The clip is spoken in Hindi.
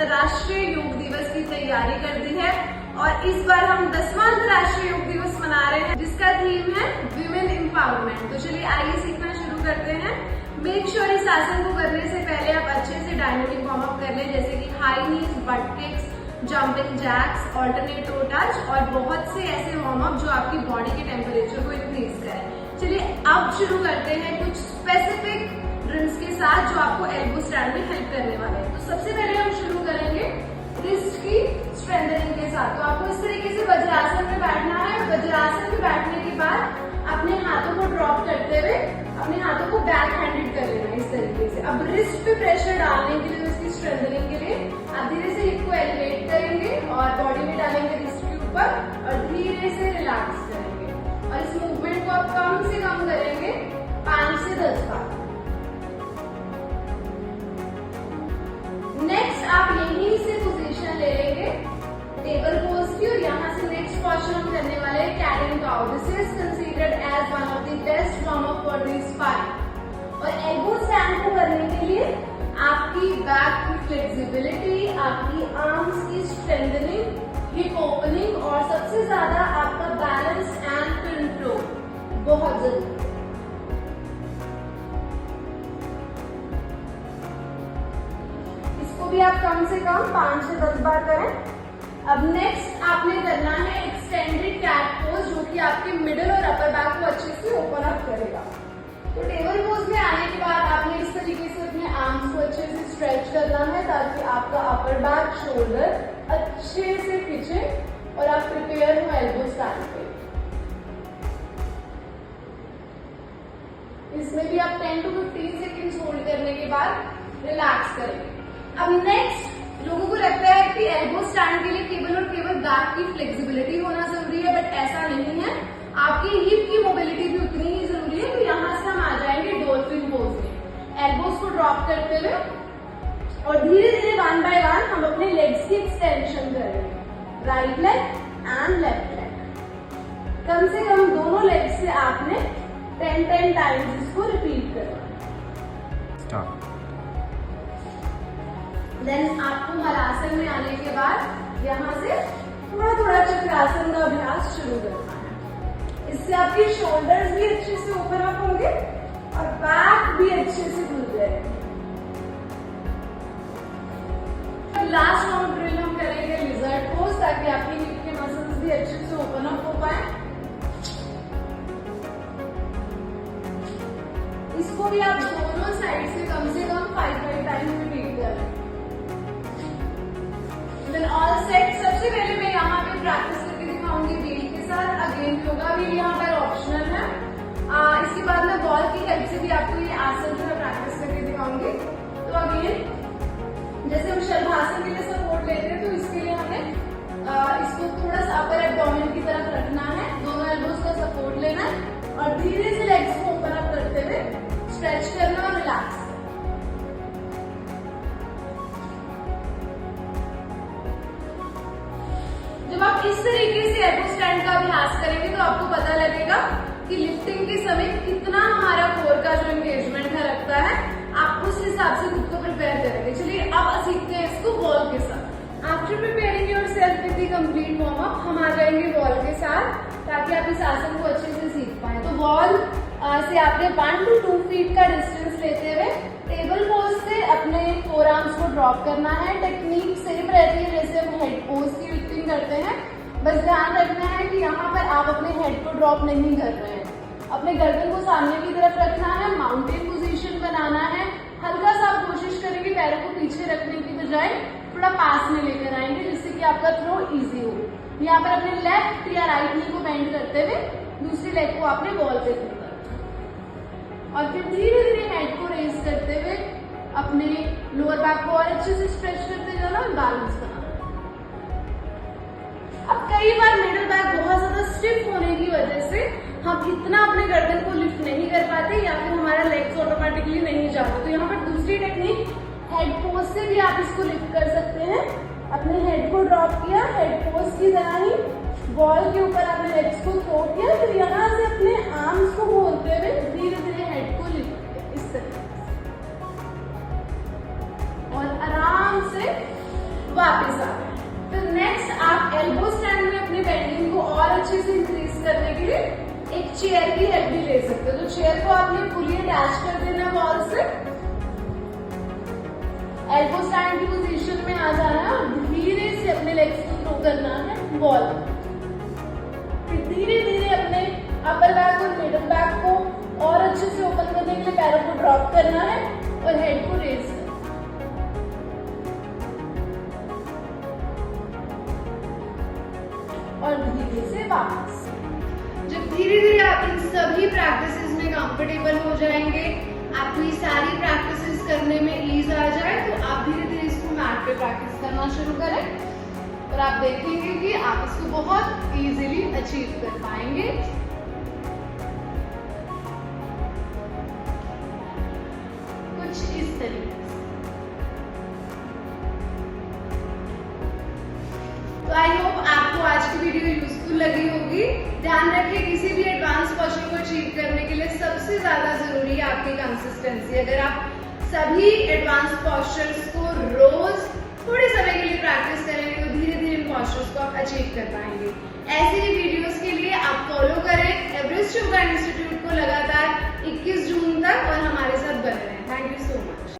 अंतर्राष्ट्रीय योग दिवस की तैयारी कर दी है और इस बार हम 10वां अंतर्राष्ट्रीय योग दिवस मना रहे हैं जिसका थीम है विमेन एम्पावरमेंट। तो चलिए आइए सीखना शुरू करते हैं। मेक श्योर इस आसन को करने से पहले आप अच्छे से डायनेमिक वार्म अप कर लें, जैसे कि high knees, but kicks, jumping jacks, alternate to touch और बहुत से ऐसे वार्म अप जो आपकी बॉडी के टेम्परेचर को इंक्रीज करें। चलिए अब शुरू करते हैं कुछ स्पेसिफिक ड्रिल्स के साथ जो आपको एल्बो स्टैंड में हेल्प करने वाले हैं। तो सबसे पहले हम शुरू करेंगे रिस्ट की स्ट्रेंथनिंग के साथ। तो आपको इस तरीके से वज्रासन में बैठना है। वज्रासन में बैठने के बाद अपने हाथों को ड्रॉप करते हुए अपने हाथों को बैक हैंडेड कर लेना इस तरीके से। अब रिस्ट पे प्रेशर डालने के लिए, इसकी स्ट्रेंथनिंग के लिए आप धीरे से हिप को एलिवेट करेंगे और बॉडी में डालेंगे रिस्ट के ऊपर और धीरे से रिलैक्स करेंगे। और इस मूवमेंट को आप कम से कम करेंगे 5 से 10 बार। नेक्स्ट आप यहीं से पोजीशन ले लेंगे टेबल पोज की और यहाँ से नेक्स्ट पोजीशन हम करने वाले हैं cat and cow. This is considered as one of the best warm up for the spine. और एल्बो स्टैंड को करने के लिए आपकी बैक की फ्लेक्सिबिलिटी, आपकी आर्म्स की स्ट्रेंथनिंग, हिप ओपनिंग और सबसे ज्यादा आपका बैलेंस एंड कंट्रोल बहुत जरूरी है। इसको भी आप कम से कम 5 से 10 बार करें। अब नेक्स्ट आपने करना है एक्सटेंडेड कैट पोज, जो कि आपके मिडिल और अपर बैक को अच्छे से ओपन अप करेगा। तो टेबल पोज में आने के बाद आपने इस तरीके से अपने आर्म्स को अच्छे से स्ट्रेच करना है ताकि आपका अपर बैक, शोल्डर अच्छे से खींचे और आप प्रिपेयर हो एल्बो स्टैंड पे। इसमें भी आप 10 to 15 सेकेंड्स होल्ड करने के बाद रिलैक्स करेंगे। अब नेक्स्ट लोगों को लगता है कि एल्बो स्टैंड के लिए केवल और केवल बैक की फ्लेक्सिबिलिटी होना जरूरी है, बट ऐसा नहीं है। आपकी हिप की मोबिलिटी भी उतनी ही जरूरी है। तो यहाँ से हम आ जाएंगे डॉल्फिन पोज में। एल्बोज को ड्रॉप करते हुए और धीरे धीरे 1 by 1 हम अपने लेग्स की एक्सटेंशन करेंगे, right leg and left leg. कम से कम दोनों लेग से आपने 10 टाइम्स इसको रिपीट करना। देन आपको हलासन में आने के बाद यहाँ से थोड़ा थोड़ा चक्रासन का अभ्यास शुरू करना है। इससे आपके शोल्डर्स भी अच्छे से ओपन अप होंगे और बैक भी अच्छे से खुल जाएगा। लास्ट राउंड ड्रिल हम करेंगे लिजर्ड पोज, ताकि आपकी हिप के मसल्स भी अच्छे से ओपन अप हो पाए। इसको भी आप दोनों साइड से कम 5 टाइम्स रिपीट करें। All set. सबसे पहले मैं यहाँ पे प्रैक्टिस करके दिखाऊंगी व्हील के साथ। अगेन योगा व्हील यहाँ पर ऑप्शनल है। इसके बाद मैं बॉल की हेल्प से भी आपको ये आसन जो है प्रैक्टिस करके दिखाऊंगी। तो अगेन जैसे हम शलभासन के लिए सपोर्ट लेते हैं, तो इसके लिए हमें इसको थोड़ा सा अपर एब्डोमेन की तरफ रखना है, दोनों एल्बोज का सपोर्ट लेना है और धीरे से लेग्स को ओपन अप करते हुए स्ट्रेच करना और रिलैक्स। जब आप इस तरीके से एल्बो स्टैंड का अभ्यास करेंगे तो आपको पता लगेगा कि लिफ्टिंग के समय कितना हमारा कोर का जो एंगेजमेंट है लगता है। आप उस हिसाब से खुद को प्रिपेयर करेंगे। चलिए अब सीखते हैं इसको बॉल के साथ। After preparing your self with the complete warm up, हम आ जाएंगे बॉल के साथ ताकि आप इस आसन को अच्छे से सीख पाए। तो बॉल से आपने 1 to 2 फीट का डिस्टेंस लेते हुए टेबल पोज से अपने फोर आर्म्स को ड्रॉप करना है। टेक्निक सेम रहती है जैसे हम हेड पोज की लिफ्टिंग करते हैं, बस ध्यान रखना है कि यहाँ पर आप अपने हेड को ड्रॉप नहीं कर रहे हैं। अपने गर्दन को सामने की तरफ रखना है, माउंटेन पोजीशन बनाना है। हल्का सा आप कोशिश करेंगे पैरों को पीछे रखने की बजाय थोड़ा पास में लेकर आएंगे, जिससे कि आपका थ्रो इजी हो। यहाँ पर अपने लेफ्ट या राइट नी को बेंड करते हुए दूसरी लेग को आपने बॉल पे थ्रो करना और फिर धीरे धीरे हेड को रेज करते हुए अपने लोअर बैक को और अच्छे से स्ट्रेच करते जाना और बैलेंस बनाना। अब कई बार मिडिल बैक बहुत ज्यादा स्टिफ होने की वजह से हम इतना अपने गर्दन को लिफ्ट नहीं कर पाते या फिर हमारा लेग्स ऑटोमेटिकली नहीं जाते। तो यहाँ पर दूसरी टेक्निक हेड पोज से भी आप इसको लिफ्ट कर सकते हैं। अपने हेड को ड्रॉप किया, हेड पोज की तरह ही बॉल के ऊपर आपने लेग्स को थ्रो किया, फिर यहाँ से अपने आर्म्स को खोलते हुए धीरे धीरे हेड को लिफ्ट किया इस तरह और आराम से एक चेयर की हेल्प भी ले सकते हो। तो चेयर को आपने फुली अटैच कर देना वॉल से, एल्बो स्टैंड की पोजीशन में आ जाना है और धीरे से अपने लेग्स को थ्रो करना है वॉल। फिर धीरे धीरे अपने अपर बैक और मिडल बैक को और अच्छे से ओपन करने के लिए पैरों को ड्रॉप करना है और हेड को रेज करना है। और धीरे से वापस। जब धीरे धीरे आप इन सभी प्रैक्टिसेस में कंफर्टेबल हो जाएंगे, आपको ये सारी प्रैक्टिसेस करने में ईज आ जाए, तो आप धीरे धीरे इसको मैट पे प्रैक्टिस करना शुरू करें और आप देखेंगे कि आप इसको बहुत इजीली अचीव कर पाएंगे। कुछ इस तरीके से। तो आई होप आपको आज की वीडियो यूजफुल लगी होगी। ध्यान रखिए, किसी भी एडवांस पोस्चर को अचीव करने के लिए सबसे ज्यादा जरूरी है आपकी कंसिस्टेंसी। अगर आप सभी एडवांस पोस्चर्स को रोज थोड़े समय के लिए प्रैक्टिस करेंगे तो धीरे धीरे इन पोस्चर्स को आप अचीव कर पाएंगे। ऐसे ही वीडियोस के लिए आप फॉलो करें एवरेस्ट योगा इंस्टीट्यूट को लगातार 21 जून तक और हमारे साथ बने रहें। Thank you so much.